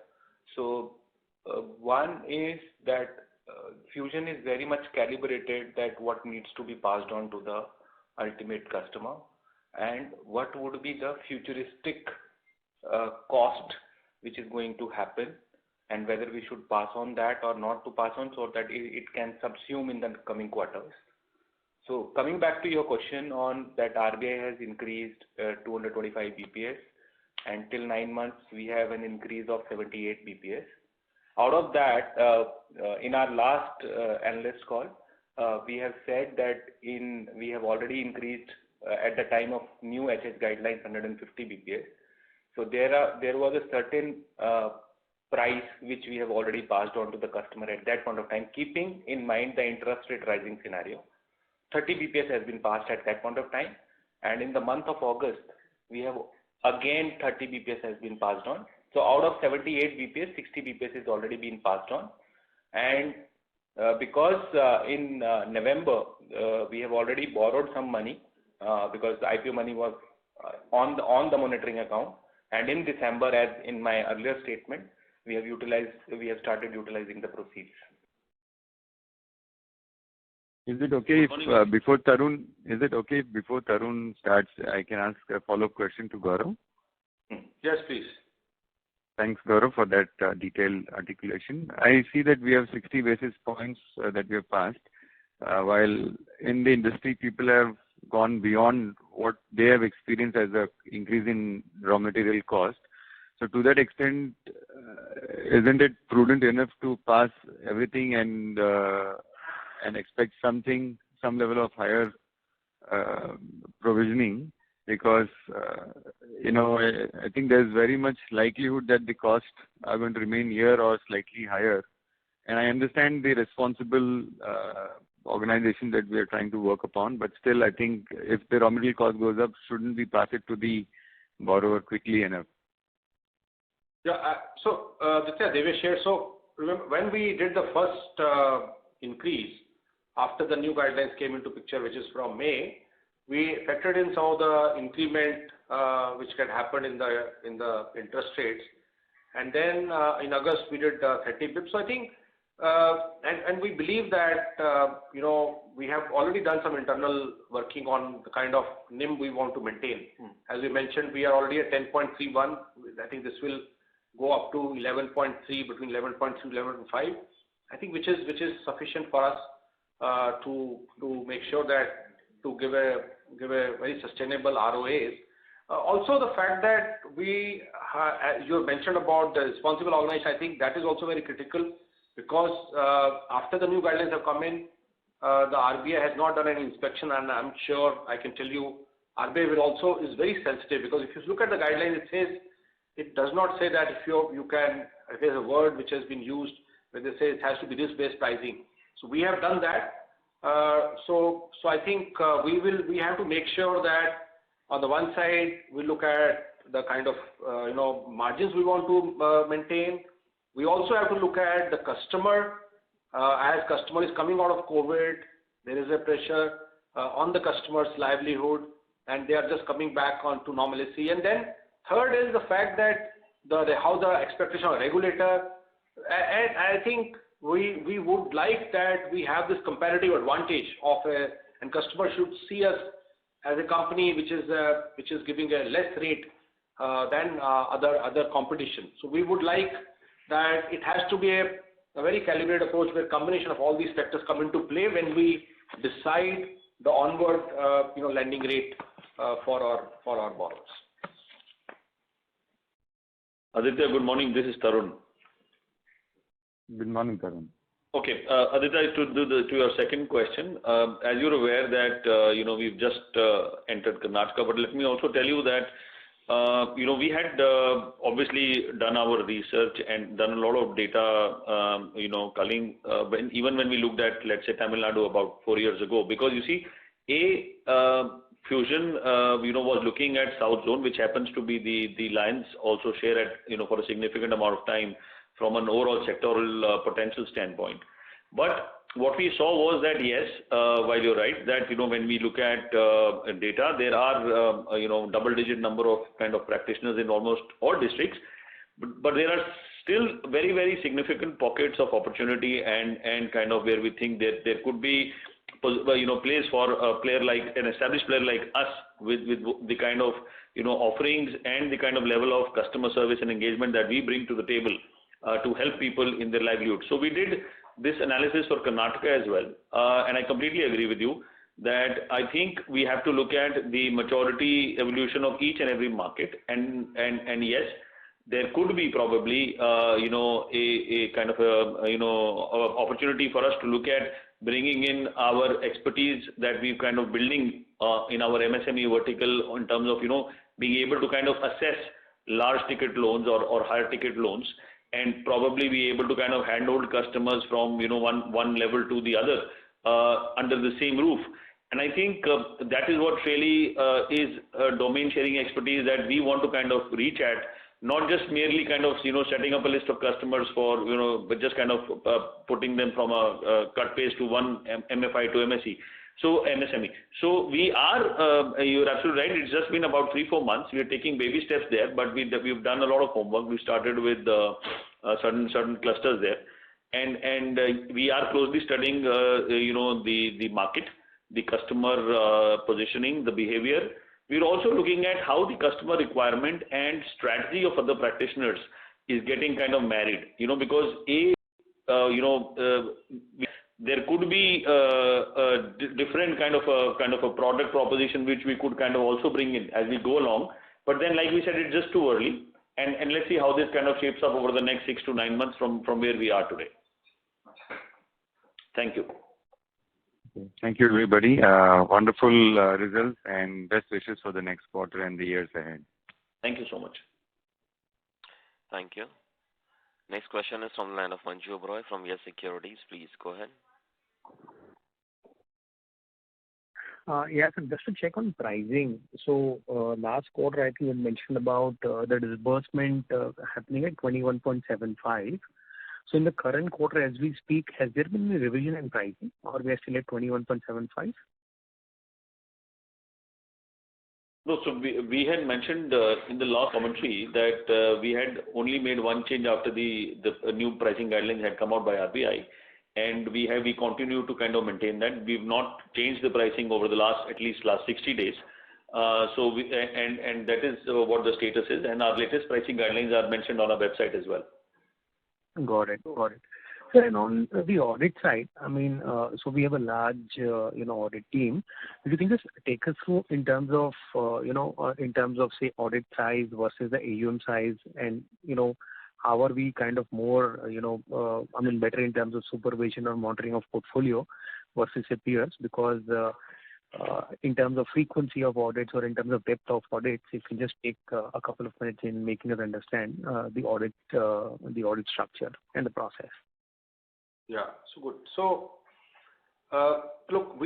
So one is that Fusion is very much calibrated that what needs to be passed on to the ultimate customer and what would be the futuristic cost which is going to happen, and whether we should pass on that or not to pass on, so that it can subsume in the coming quarters. So coming back to your question on that, RBI has increased 225 BPS, and till 9 months we have an increase of 78 BPS. Out of that, in our last analyst call, we have said that we have already increased at the time of new HS guidelines 150 BPS. So there was a certain price which we have already passed on to the customer at that point of time, keeping in mind the interest rate rising scenario. 30 BPS has been passed at that point of time, and in the month of August, we have again 30 BPS has been passed on. So out of 78 BPS, 60 BPS is already been passed on, and because in November we have already borrowed some money because the IPO money was on the monitoring account, and in December, as in my earlier statement, we have started utilizing the proceeds. Is it okay if before Tarun starts, I can ask a follow-up question to Gaurav? Yes, please. Thanks, Gaurav, for that detailed articulation. I see that we have 60 basis points that we have passed, while in the industry people have gone beyond what they have experienced as an increase in raw material cost. So to that extent, isn't it prudent enough to pass everything and expect some level of higher provisioning? Because I think there's very much likelihood that the costs are going to remain here or slightly higher. And I understand the responsible organization that we are trying to work upon, but still I think if the raw material cost goes up, shouldn't we pass it to the borrower quickly enough? Yeah, so Devesh here. So remember, when we did the first increase after the new guidelines came into picture, which is from May, we factored in some of the increment which can happen in the interest rates, and then in August we did 30 bips. So I think, and we believe that we have already done some internal working on the kind of NIM we want to maintain. As we mentioned, we are already at 10.31. I think this will go up to 11.3, between 11.2 and 11.5. I think which is sufficient for us to make sure that to give a very sustainable ROAs. Also, the fact that you mentioned about the responsible organization, I think that is also very critical, because after the new guidelines have come in, the RBI has not done any inspection, and I'm sure I can tell you RBI is very sensitive, because if you look at the guidelines, it does not say that if there's a word which has been used where they say it has to be risk-based pricing. So we have done that. So I think we have to make sure that on the one side we look at the kind of margins we want to maintain. We also have to look at the customer. As customer is coming out of COVID, there is a pressure on the customer's livelihood, and they are just coming back onto normalcy. And then third is the fact that how the expectation of regulator, and I think we would like that we have this comparative advantage and customer should see us as a company which is giving a less rate than other competition. So we would like that it has to be a very calibrated approach where combination of all these factors come into play when we decide the onward lending rate for our borrowers. Aditya, good morning. This is Tarun. Good morning, Tarun. Okay, Aditya, to your second question, as you're aware that we've just entered Karnataka, but let me also tell you that we had obviously done our research and done a lot of data, culling, even when we looked at, let's say, Tamil Nadu about 4 years ago. Because you see, Fusion, was looking at South Zone, which happens to be the Lions also share at, for a significant amount of time from an overall sectoral potential standpoint. But what we saw was that, yes, while you're right, that, when we look at data, there are, double-digit number of kind of practitioners in almost all districts, but there are still very, very significant pockets of opportunity and kind of where we think that there could be, place for a player like an established player like us with the kind of, offerings and the kind of level of customer service and engagement that we bring to the table to help people in their livelihood. So we did this analysis for Karnataka as well, and I completely agree with you that I think we have to look at the maturity evolution of each and every market, and yes, there could be probably a kind of opportunity for us to look at bringing in our expertise that we've kind of building in our MSME vertical in terms of being able to kind of assess large ticket loans or higher ticket loans, and probably be able to kind of handhold customers from one level to the other under the same roof. And I think that is what really is domain sharing expertise that we want to kind of reach at, not just merely kind of setting up a list of customers for but just kind of putting them from a cut paste to one MFI to MSE. So MSME. So we are, you're absolutely right. It's just been about 3-4 months. We are taking baby steps there, but we've done a lot of homework. We started with certain clusters there, and we are closely studying, the market, the customer positioning, the behavior. We're also looking at how the customer requirement and strategy of other practitioners is getting kind of married. Because there could be a different kind of a product proposition which we could kind of also bring in as we go along. But then, like we said, it's just too early, and let's see how this kind of shapes up over the next 6 to 9 months from where we are today. Thank you. Thank you, everybody. Wonderful results and best wishes for the next quarter and the years ahead. Thank you so much. Thank you. Next question is from the line of Manju Oberoi from Yes Securities. Please go ahead. Yes, and just to check on pricing. So last quarter, I think you mentioned about the disbursement happening at 21.75. So in the current quarter, as we speak, has there been a revision in pricing, or we are still at 21.75? No, so we had mentioned in the last commentary that we had only made one change after the new pricing guidelines had come out by RBI, and we continue to kind of maintain that. We've not changed the pricing over the last 60 days. So and that is what the status is, and our latest pricing guidelines are mentioned on our website as well. Got it. So and on the audit side, I mean, so we have a large, audit team. If you can just take us through in terms of, say, audit size versus the AUM size, and, how are we kind of more, better in terms of supervision or monitoring of portfolio versus your peers? Because in terms of frequency of audits or in terms of depth of audits, if you just take a couple of minutes in making us understand the audit structure and the process. Yeah, so good. So, look,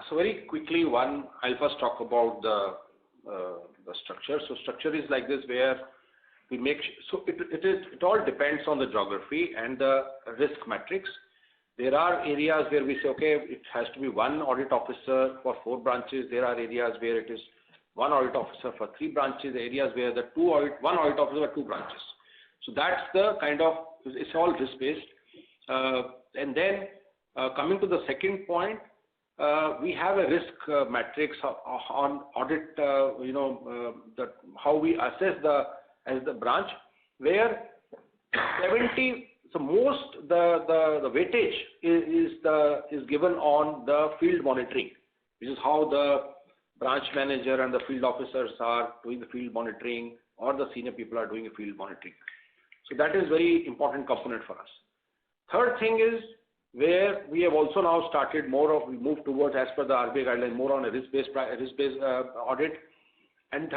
so very quickly, I'll first talk about the structure. So structure is like this, where we make, so it all depends on the geography and the risk matrix. There are areas where we say, okay, it has to be one audit officer for 4 branches. There are areas where it is one audit officer for 3 branches, areas where one audit officer for 2 branches. So that's the kind of, it's all risk-based. And then coming to the second point, we have a risk matrix on audit, how we assess as the branch, where 70, so most the weightage is given on the field monitoring, which is how the branch manager and the field officers are doing the field monitoring, or the senior people are doing the field monitoring. So that is very important component for us. Third thing is where we have also now started we move towards, as per the RBI guideline, more on a risk-based audit. And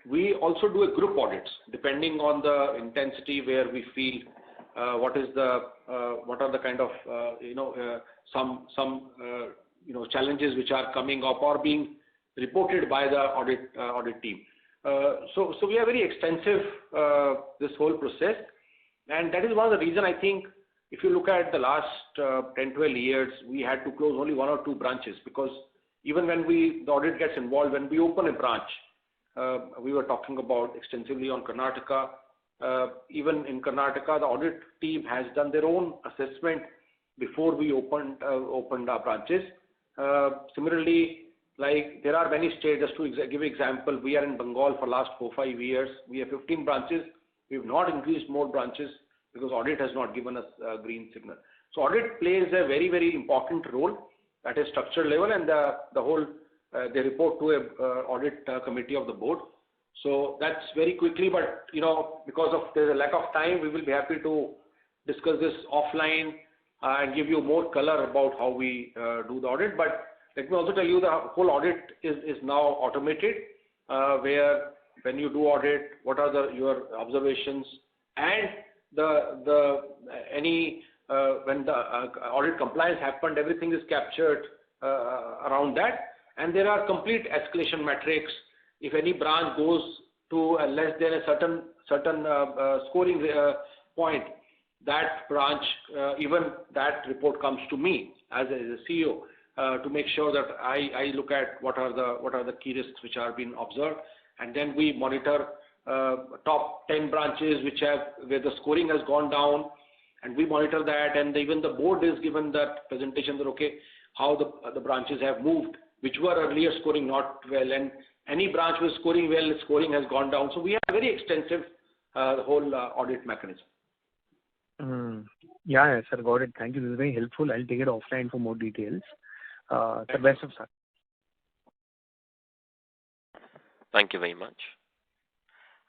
we also do a group audits depending on the intensity where we feel what are the kind of some challenges which are coming up or being reported by the audit team. So we are very extensive this whole process, and that is one of the reason I think if you look at the last 10-12 years, we had to close only 1 or 2 branches, because even when the audit gets involved, when we open a branch, we were talking about extensively on Karnataka. Even in Karnataka, the audit team has done their own assessment before we opened our branches. Similarly, like there are many states, just to give example, we are in Bengal for last 4-5 years. We have 15 branches. We have not increased more branches because audit has not given us a green signal. So audit plays a very, very important role at a structural level, and the whole they report to a audit committee of the board. So that's very quickly, but because of there's a lack of time, we will be happy to discuss this offline and give you more color about how we do the audit. But let me also tell you the whole audit is now automated, where when you do audit, what are your observations, and when the audit compliance happened, everything is captured around that, and there are complete escalation metrics. If any branch goes to less than a certain scoring point, that branch, even that report comes to me as a CEO to make sure that I look at what are the key risks which are being observed, and then we monitor top 10 branches where the scoring has gone down, and we monitor that, and even the board is given that presentation that how the branches have moved, which were earlier scoring not well, and any branch was scoring well, scoring has gone down. So we have very extensive whole audit mechanism. Yeah, sir, got it. Thank you. This is very helpful. I'll take it offline for more details. The best of luck. Thank you very much.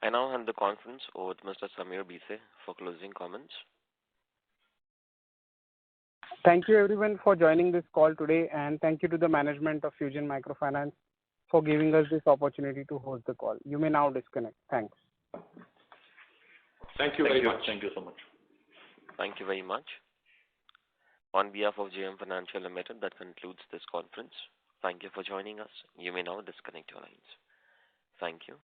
I now hand the conference over to Mr. Samir Bise for closing comments. Thank you everyone for joining this call today, and thank you to the management of Fusion Microfinance for giving us this opportunity to host the call. You may now disconnect. Thanks. Thank you very much. Thank you so much. Thank you very much. On behalf of JM Financial Limited, that concludes this conference. Thank you for joining us. You may now disconnect your lines. Thank you.